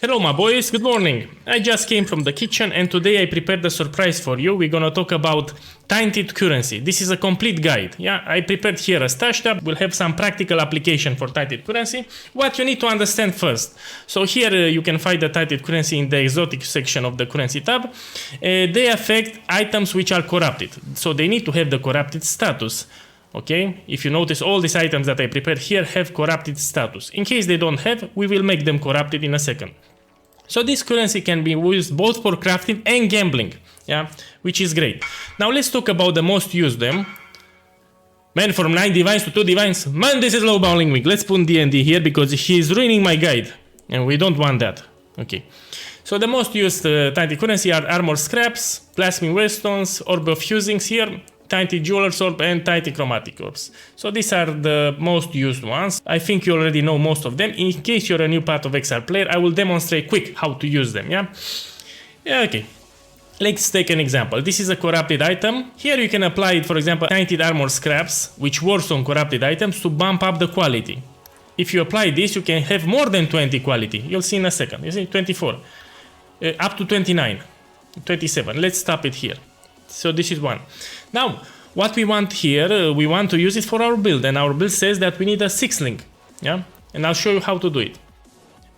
Hello my boys, good morning. I just came from the kitchen and today I prepared a surprise for you. We're gonna talk about Tainted Currency. This is a complete guide. Yeah, I prepared here a stash tab. We'll have some practical application for Tainted Currency. What you need to understand first. So here you can find the Tainted Currency in the exotic section of the currency tab. They affect items which are corrupted. So they need to have the corrupted status. Okay, if you notice, all these items that I prepared here have corrupted status. In case they don't have, we will make them corrupted in a second. So this currency can be used both for crafting and gambling, yeah, which is great. Now let's talk about the most used them. Man, from 9 divines to 2 divines. Man, this is low bowling week. Let's put D&D here because he is ruining my guide. And we don't want that. Okay. So the most used Tainted Currency are Armor Scraps, Plasming Waystones, Orb of Fusings here, Tainted Jeweler's Orb and Tainted Chromatic Orbs. So these are the most used ones. I think you already know most of them. In case you're a new Path of XR player, I will demonstrate quick how to use them, yeah? Yeah, okay. Let's take an example. This is a corrupted item. Here you can apply it, for example, Tainted Armor Scraps, which works on corrupted items to bump up the quality. If you apply this, you can have more than 20 quality. You'll see in a second. You see, 24. Up to 29. 27. Let's stop it here. So this is one. Now, what we want here, we want to use it for our build, and our build says that we need a 6-link, yeah? And I'll show you how to do it.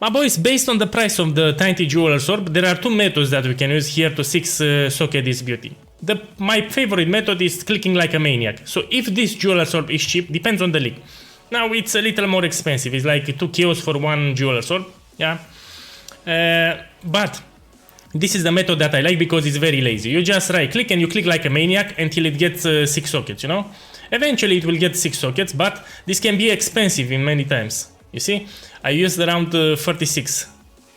My boys, based on the price of the Tainted Jeweler's Orb, there are two methods that we can use here to 6-socket this beauty. My favorite method is clicking like a maniac. So if this Jeweler's Orb is cheap, depends on the league. Now it's a little more expensive, it's like 2 chaos for 1 Jeweler's Orb, yeah? But this is the method that I like because it's very lazy. You just right click and you click like a maniac until it gets 6 sockets, you know? Eventually it will get 6 sockets, but this can be expensive in many times. You see? I used around 36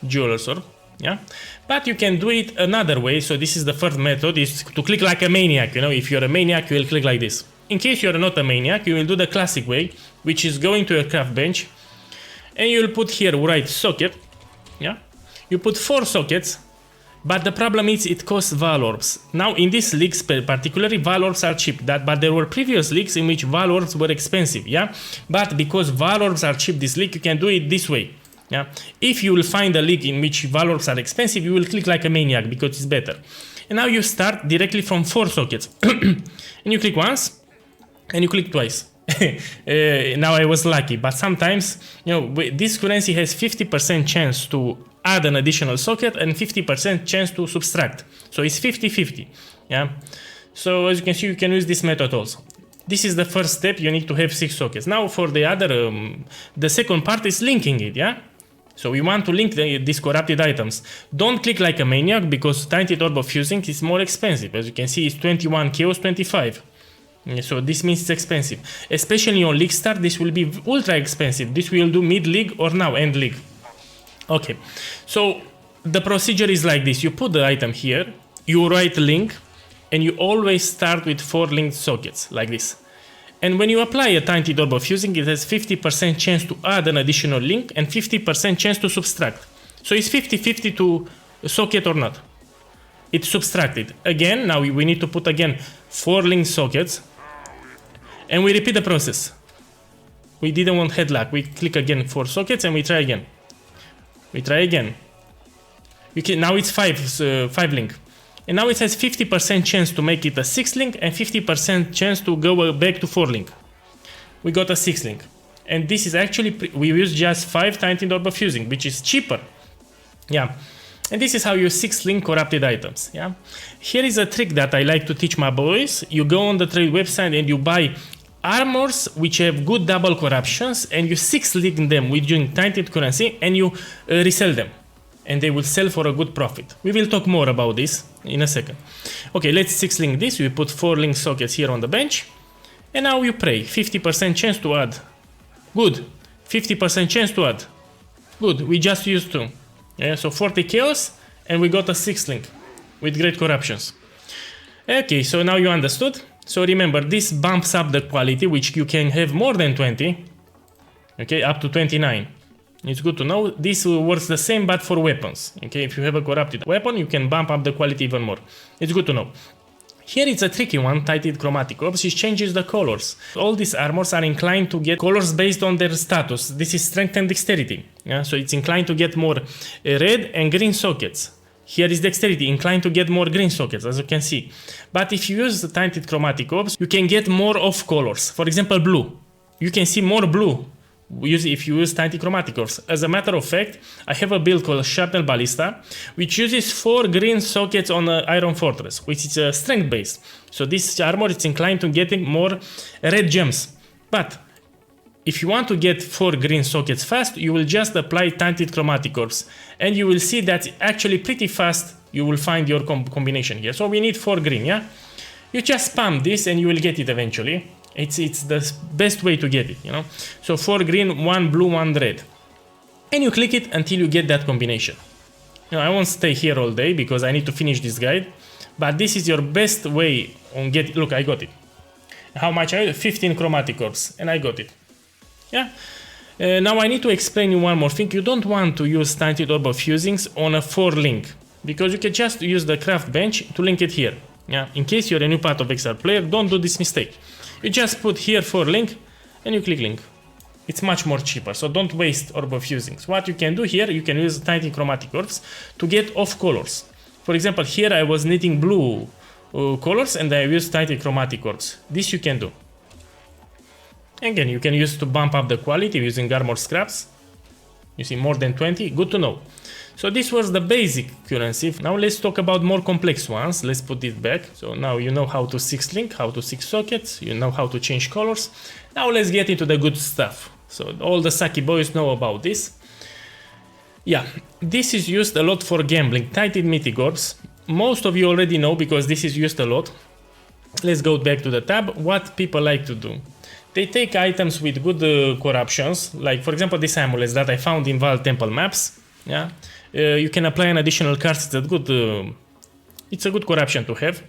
Jeweler's Orb, yeah? But you can do it another way. So this is the first method, is to click like a maniac, you know? If you're a maniac, you will click like this. In case you're not a maniac, you will do the classic way, which is going to your craft bench, and you'll put here right socket, yeah? You put 4 sockets, but the problem is it costs Val Orbs. Now in this league particularly, Val Orbs are cheap, but there were previous leagues in which Val Orbs were expensive, yeah? But because Val Orbs are cheap this league, you can do it this way, yeah? If you will find a league in which Val Orbs are expensive, you will click like a maniac because it's better. And now you start directly from 4 sockets. And you click once, and you click twice. Now I was lucky, but sometimes, you know, this currency has 50% chance to add an additional socket and 50% chance to subtract. So it's 50-50, yeah? So as you can see, you can use this method also. This is the first step, you need to have 6 sockets. Now for the other, the second part is linking it, yeah? So we want to link these corrupted items. Don't click like a maniac because Tainted Orb of Fusing is more expensive. As you can see, it's 21 chaos, 25. So this means it's expensive. Especially on League Start, this will be ultra expensive. This will do mid-league or now end league. Okay, so the procedure is like this. You put the item here, you write link, and you always start with 4 linked sockets, like this. And when you apply a Tainted Orb of Fusing, it has 50% chance to add an additional link and 50% chance to subtract. So it's 50-50 to socket or not. It's subtracted. Again, now we need to put again 4 linked sockets, and we repeat the process. We didn't want headlock. We click again 4 sockets and we try again. We try again. Now it's 5 link. And now it has 50% chance to make it a 6 link and 50% chance to go back to 4 link. We got a 6 link. And this is actually, we use just 5 Tainted Orb of Fusing, which is cheaper. Yeah. And this is how you 6 link corrupted items, yeah? Here is a trick that I like to teach my boys. You go on the trade website and you buy armors which have good double corruptions and you 6 link them with your Tainted Currency and you resell them. And they will sell for a good profit. We will talk more about this in a second. Okay, let's 6 link this. We put 4 link sockets here on the bench. And now you pray. 50% chance to add. Good. 50% chance to add. Good. We just used 2. Yeah, so 40 chaos and we got a 6 link with great corruptions. Okay, so now you understood. So remember, this bumps up the quality, which you can have more than 20. Okay, up to 29. It's good to know. This works the same but for weapons. Okay, if you have a corrupted weapon, you can bump up the quality even more. It's good to know. Here it's a tricky one, Tainted Chromatic Orbs, which changes the colors. All these armors are inclined to get colors based on their status. This is strength and dexterity. Yeah? So it's inclined to get more red and green sockets. Here is dexterity, inclined to get more green sockets, as you can see. But if you use the Tainted Chromatic Orbs, you can get more off colors. For example, blue. You can see more blue if you use Tainted Chromatic Orbs. As a matter of fact, I have a build called Sharpnel Ballista, which uses 4 green sockets on Iron Fortress, which is strength based. So this armor is inclined to getting more red gems. But if you want to get 4 green sockets fast, you will just apply Tainted Chromatic Orbs, and you will see that actually pretty fast you will find your combination here. So we need 4 green, yeah? You just spam this and you will get it eventually. It's the best way to get it, you know. So 4 green, 1 blue, 1 red. And you click it until you get that combination. You know, I won't stay here all day because I need to finish this guide. But this is your best way on get. Look, I got it. How much I got? 15 chromatic orbs, and I got it. Yeah. Now I need to explain you one more thing. You don't want to use Tainted Orb of Fusings on a 4 link, because you can just use the craft bench to link it here. Yeah. In case you're a new part of XR player, don't do this mistake. You just put here 4 link and you click link. It's much more cheaper, so don't waste Orb of Fusings. What you can do here, you can use Tainted Chromatic Orbs to get off colors. For example, here I was needing blue colors and I used Tainted Chromatic Orbs. This you can do. Again, you can use to bump up the quality using armor scraps. You see more than 20, good to know. So this was the basic currency. Now let's talk about more complex ones. Let's put it back. So now you know how to 6 link, how to 6 sockets, you know how to change colors. Now let's get into the good stuff. So all the Saki boys know about this. Yeah, this is used a lot for gambling. Tainted Mythic Orbs. Most of you already know because this is used a lot. Let's go back to the tab. What people like to do. They take items with good corruptions, like for example this amulet that I found in Val Temple maps. Yeah, you can apply an additional card. It's a good corruption to have.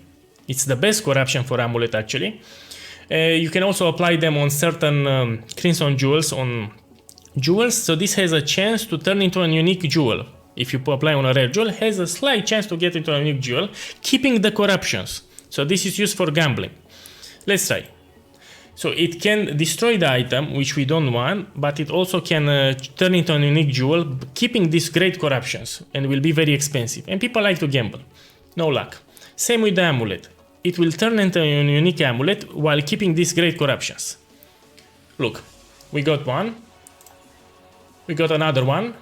It's the best corruption for amulet actually. You can also apply them on certain crimson jewels so this has a chance to turn into a unique jewel. If you apply on a rare jewel, it has a slight chance to get into a unique jewel, keeping the corruptions. So this is used for gambling. Let's try. So it can destroy the item, which we don't want, but it also can turn into a unique jewel, keeping these great corruptions, and will be very expensive. And people like to gamble. No luck. Same with the amulet. It will turn into a unique amulet while keeping these great corruptions. Look, we got one. We got another one.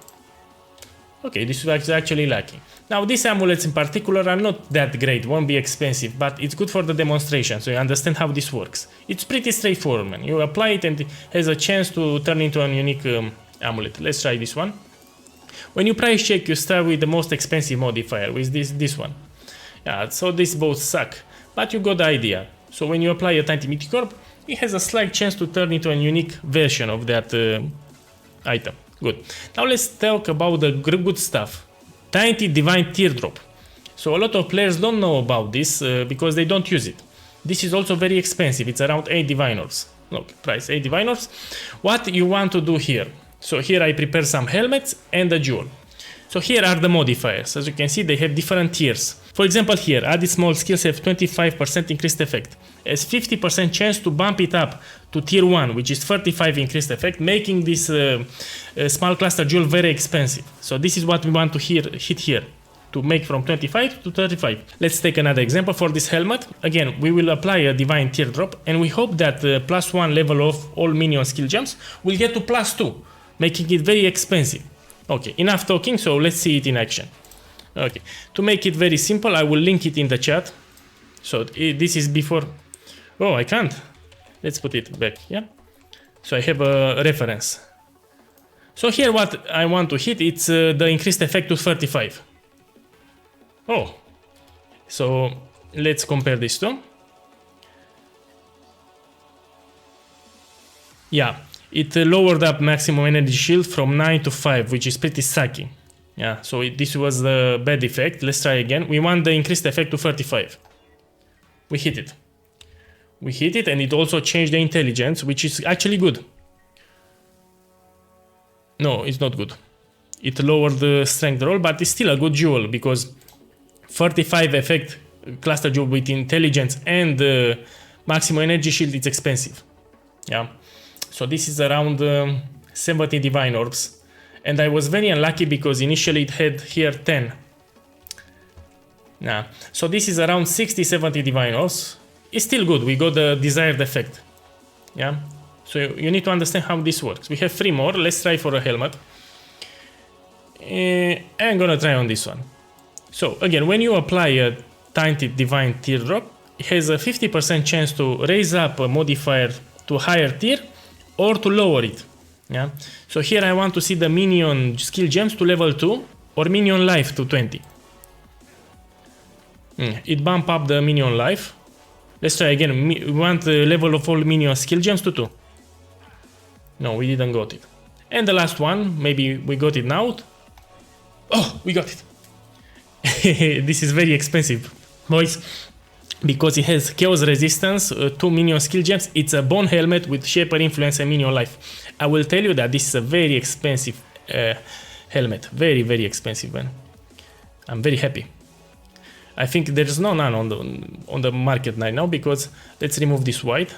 Okay, this was actually lucky. Now these amulets in particular are not that great, won't be expensive, but it's good for the demonstration, so you understand how this works. It's pretty straightforward, man. You apply it and it has a chance to turn into a unique amulet. Let's try this one. When you price check, you start with the most expensive modifier, with this one. Yeah, so these both suck, but you got the idea. So when you apply a Tainted Mythic Orb, it has a slight chance to turn into a unique version of that item. Good. Now let's talk about the good stuff. Tainted Divine Teardrop. So a lot of players don't know about this because they don't use it. This is also very expensive. It's around 8 Divine Orbs. Look, price 8 Divine Orbs. What you want to do here? So here I prepare some helmets and a jewel. So here are the modifiers. As you can see, they have different tiers. For example, here, added small skills have 25% increased effect. Has 50% chance to bump it up to tier 1, which is 35 increased effect, making this small cluster jewel very expensive. So this is what we want to hit here, to make from 25 to 35. Let's take another example for this helmet. Again, we will apply a Divine Teardrop, and we hope that the +1 level of all minion skill gems will get to +2, making it very expensive. Okay, enough talking, so let's see it in action. Okay, to make it very simple, I will link it in the chat. So this is before. Oh, I can't. Let's put it back, yeah? So I have a reference. So here what I want to hit, it's the increased effect to 35. Oh, so let's compare these two. Yeah, it lowered up maximum energy shield from 9 to 5, which is pretty sucky. Yeah, so this was the bad effect. Let's try again. We want the increased effect to 35. We hit it. We hit it, and it also changed the intelligence, which is actually good. No, it's not good. It lowered the strength roll, but it's still a good jewel because 35 effect cluster jewel with intelligence and maximum energy shield, it's expensive. Yeah. So this is around 70 divine orbs. And I was very unlucky because initially it had here 10. Yeah. So this is around 60-70 divine orbs. It's still good. We got the desired effect. Yeah. So you need to understand how this works. We have 3 more. Let's try for a helmet. I'm gonna try on this one. So again, when you apply a Tainted Divine Teardrop, it has a 50% chance to raise up a modifier to higher tier or to lower it. Yeah. So here I want to see the minion skill gems to level 2 or minion life to 20. It bump up the minion life. Let's try again. We want the level of all minion skill gems to 2. No, we didn't got it. And the last one, maybe we got it now. Oh, we got it. This is very expensive, boys, because it has chaos resistance, 2 minion skill gems. It's a bone helmet with shaper influence and minion life. I will tell you that this is a very expensive helmet. Very, very expensive, man. I'm very happy. I think there's none on the market right now because let's remove this white.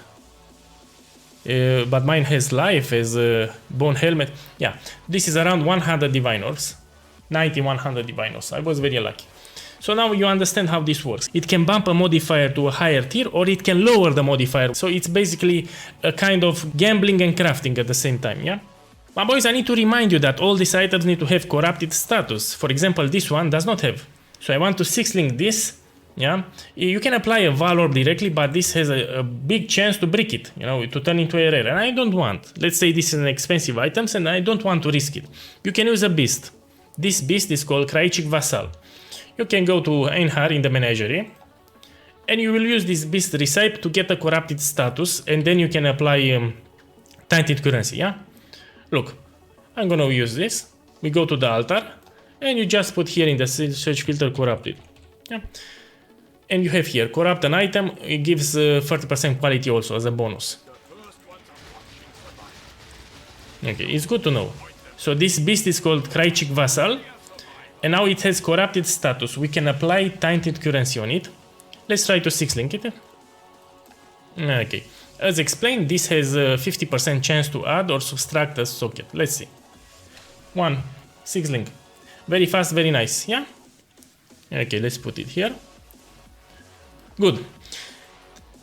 But mine has life as a bone helmet. Yeah, this is around 100 divine orbs. 90-100 divine orbs. I was very lucky. So now you understand how this works. It can bump a modifier to a higher tier or it can lower the modifier. So it's basically a kind of gambling and crafting at the same time, yeah? But boys, I need to remind you that all these items need to have corrupted status. For example, this one does not have. So I want to 6-link this, yeah? You can apply a Val Orb directly, but this has a big chance to break it, you know, to turn into a rare. And I don't want. Let's say this is an expensive item and I don't want to risk it. You can use a beast. This beast is called Kraichik Vassal. You can go to Einhar in the menagerie and you will use this beast recipe to get a corrupted status and then you can apply tainted currency, yeah? Look, I'm gonna use this. We go to the altar and you just put here in the search filter corrupted, yeah? And you have here corrupt an item, it gives 30% quality also as a bonus. Okay, it's good to know. So this beast is called Kraichik Vassal, and now it has corrupted status. We can apply tainted currency on it. Let's try to 6-link it. Okay, as explained, this has a 50% chance to add or subtract a socket. Let's see. 1, 6-link. Very fast, very nice, yeah? Okay, let's put it here. Good.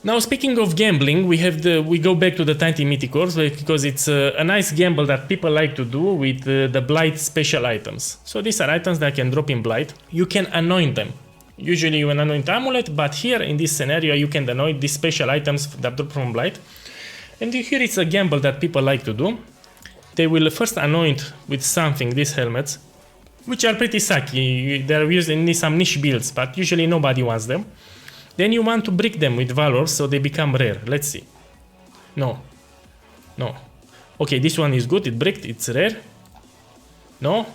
Now, speaking of gambling, we go back to the Tainted Mythic Orbs because it's a nice gamble that people like to do with the Blight special items. So these are items that can drop in Blight. You can anoint them. Usually you anoint Amulet, but here in this scenario you can anoint these special items that drop from Blight. And here it's a gamble that people like to do. They will first anoint with something these helmets, which are pretty sucky. They're used in some niche builds, but usually nobody wants them. Then you want to brick them with valors so they become rare. Let's see. No. No. Okay, this one is good. It bricked. It's rare. No.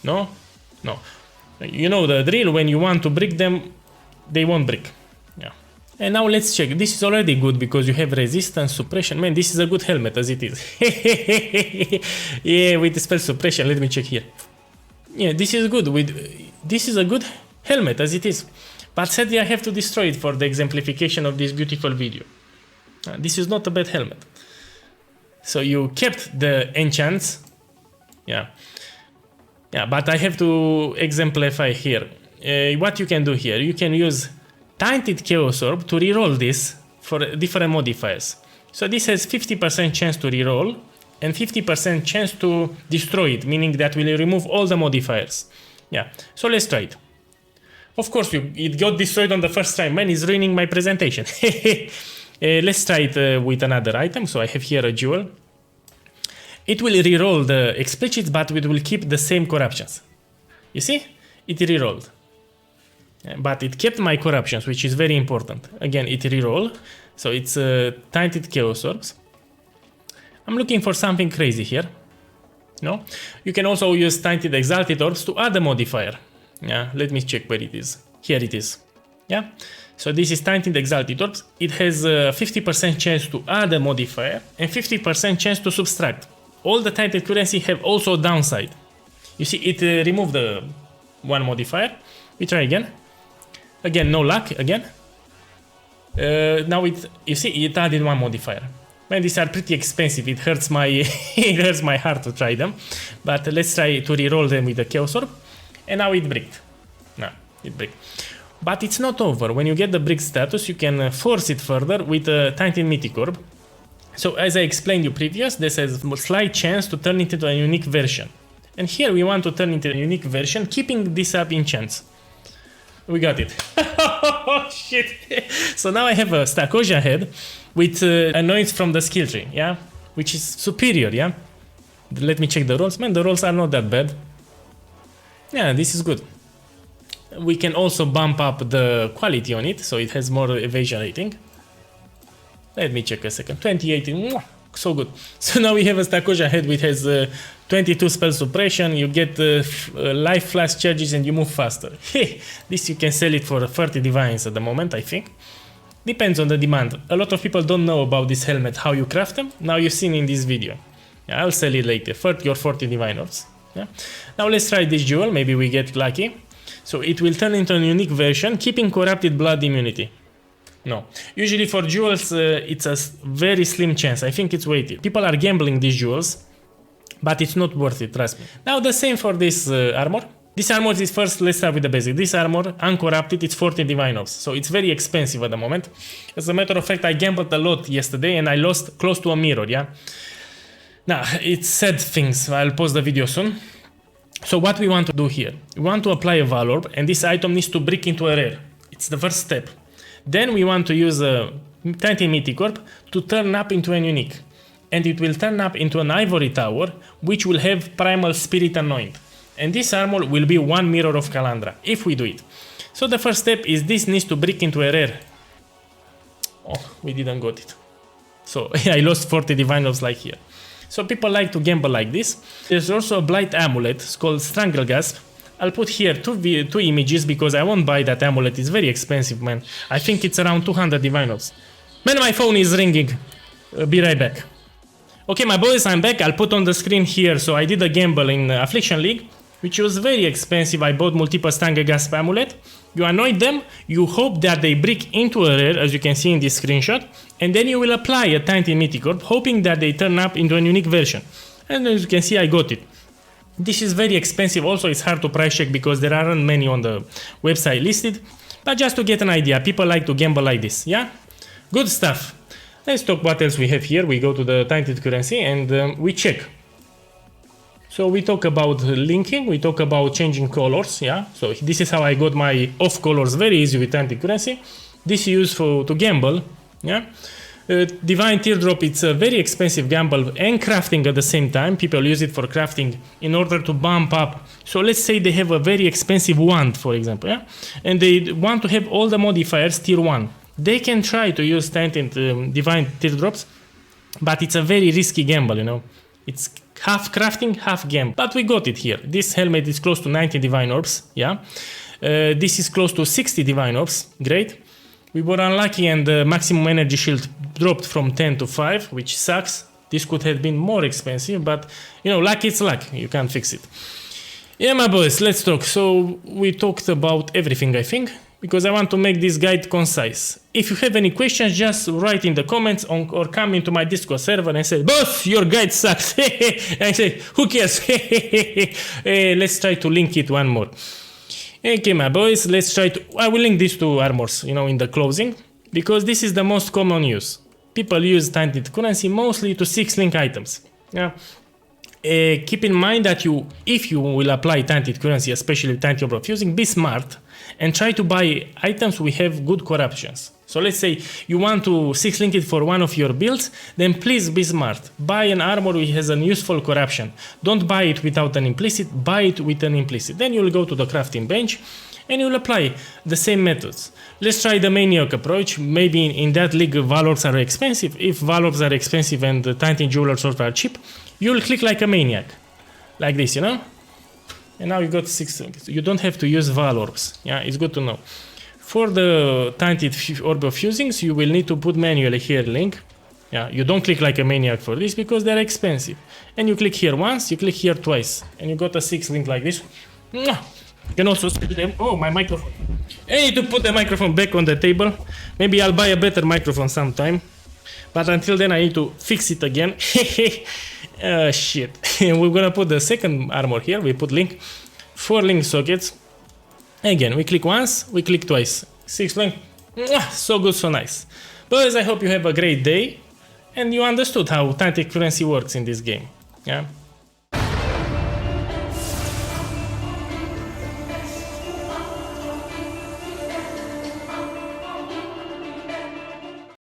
No. No. You know the drill. When you want to brick them, they won't brick. Yeah. And now let's check. This is already good because you have resistance, suppression. Man, this is a good helmet as it is. Yeah, with the spell suppression. Let me check here. Yeah, this is good. This is a good helmet as it is. But sadly I have to destroy it for the exemplification of this beautiful video. This is not a bad helmet. So you kept the enchants. Yeah. Yeah, but I have to exemplify here. What you can do here, you can use Tainted Chaos Orb to reroll this for different modifiers. So this has 50% chance to reroll and 50% chance to destroy it, meaning that will remove all the modifiers. Yeah, so let's try it. Of course, it got destroyed on the first try. Man, it's ruining my presentation. Let's try it with another item. So I have here a jewel. It will reroll the explicits, but it will keep the same corruptions. You see? It rerolled. But it kept my corruptions, which is very important. Again, it rerolled. So it's Tainted Chaos Orbs. I'm looking for something crazy here. No? You can also use Tainted Exalted Orbs to add a modifier. Yeah, let me check where it is. Here it is. Yeah, so this is Tainted Exalted Orbs. It has a 50% chance to add a modifier and 50% chance to subtract. All the Tainted currency have also a downside. You see, it removed the one modifier. We try again. Again, no luck, again. Now you see, it added one modifier. Man, these are pretty expensive. It hurts my it hurts my heart to try them. But let's try to reroll them with the Chaos Orb. And now it bricked. No, it bricked. But it's not over. When you get the brick status, you can force it further with a Tainted Mythic Orb. So as I explained you previous, this has a slight chance to turn it into a unique version. And here we want to turn it into a unique version, keeping this up in chance. We got it. Oh shit. So now I have a Stakoja head with annoyance from the skill tree, yeah? Which is superior, yeah? Let me check the rolls. Man, the rolls are not that bad. Yeah, this is good. We can also bump up the quality on it, so it has more evasion rating. Let me check a second. 28, so good. So now we have a Stakoja head which has 22 spell suppression, you get life flash charges and you move faster. This you can sell it for 30 divines at the moment, I think. Depends on the demand. A lot of people don't know about this helmet, how you craft them. Now you've seen in this video. Yeah, I'll sell it later, 30 or 40 divine orbs. Yeah. Now let's try this jewel, maybe we get lucky. So it will turn into a unique version, keeping corrupted blood immunity. No. Usually for jewels, it's a very slim chance. I think it's weighted. People are gambling these jewels, but it's not worth it, trust me. Now the same for this armor. This armor is first, let's start with the basic. This armor, uncorrupted, it's 40 divine orbs. So it's very expensive at the moment. As a matter of fact, I gambled a lot yesterday and I lost close to a mirror, yeah? Now, it's sad things. I'll post the video soon. So what we want to do here? We want to apply a Val Orb and this item needs to break into a rare. It's the first step. Then we want to use a Tainted Mythic Orb to turn up into an unique. And it will turn up into an Ivory Tower, which will have Primal Spirit Anoint. And this armor will be one mirror of Kalandra, if we do it. So the first step is this needs to break into a rare. Oh, we didn't got it. So I lost 40 divine orbs like here. So people like to gamble like this. There's also a Blight Amulet, it's called Strangle Gasp. I'll put here two images because I won't buy that amulet, it's very expensive, man. I think it's around 200 divine orbs. Man, my phone is ringing. Be right back. Okay, my boys, I'm back. I'll put on the screen here. So I did a gamble in Affliction League, which was very expensive. I bought multiple Strangle Gasp amulet. You anoint them, you hope that they break into a rare, as you can see in this screenshot, and then you will apply a Tainted Mythic Orb, hoping that they turn up into a unique version. And as you can see, I got it. This is very expensive, also it's hard to price check because there aren't many on the website listed, but just to get an idea, people like to gamble like this, yeah? Good stuff. Let's talk what else we have here. We go to the Tainted Currency and we check. So we talk about linking, we talk about changing colors, yeah? So this is how I got my off colors very easy with Tainted Currency. This is used to gamble, yeah? Divine Teardrop, it's a very expensive gamble and crafting at the same time. People use it for crafting in order to bump up. So let's say they have a very expensive wand, for example, yeah? And they want to have all the modifiers tier 1. They can try to use Tainted Divine Teardrops, but it's a very risky gamble, you know? It's half crafting, half gamble. But we got it here. This helmet is close to 90 divine orbs, yeah? This is close to 60 divine orbs, great. We were unlucky and the maximum energy shield dropped from 10 to 5, which sucks. This could have been more expensive, but you know, luck is luck, you can't fix it. Yeah, my boys, let's talk. So we talked about everything, I think, because I want to make this guide concise. If you have any questions, just write in the comments or come into my Discord server and say, boss, your guide sucks. And I say, who cares? Let's try to link it one more. Okay, my boys, let's try to... I will link these two armors, you know, in the closing, because this is the most common use. People use Tainted Currency mostly to 6-link items. Yeah. Keep in mind that if you will apply Tainted Currency, especially Tainted Orb Fusing, be smart and try to buy items we have good corruptions. So let's say you want to 6-link it for one of your builds, then please be smart. Buy an armor which has a useful corruption. Don't buy it without an implicit, buy it with an implicit. Then you'll go to the crafting bench and you'll apply the same methods. Let's try the Maniac approach. Maybe in that league Val Orbs are expensive. If Val Orbs are expensive and the Tainted Jewelers are cheap, you'll click like a maniac. Like this, you know? And now you got 6. You don't have to use Val Orbs. Yeah, it's good to know. For the Tainted Orb of Fusings, you will need to put manually here link. Yeah, you don't click like a maniac for this because they're expensive. And you click here once, you click here twice, and you got a 6 link like this. You can also see them. Oh, my microphone. I need to put the microphone back on the table. Maybe I'll buy a better microphone sometime. But until then, I need to fix it again. Shit. We're gonna put the second armor here. We put link. 4 link sockets. Again, we click once, we click twice. 6 link. So good, so nice. Boys, I hope you have a great day and you understood how Tainted Currency works in this game. Yeah.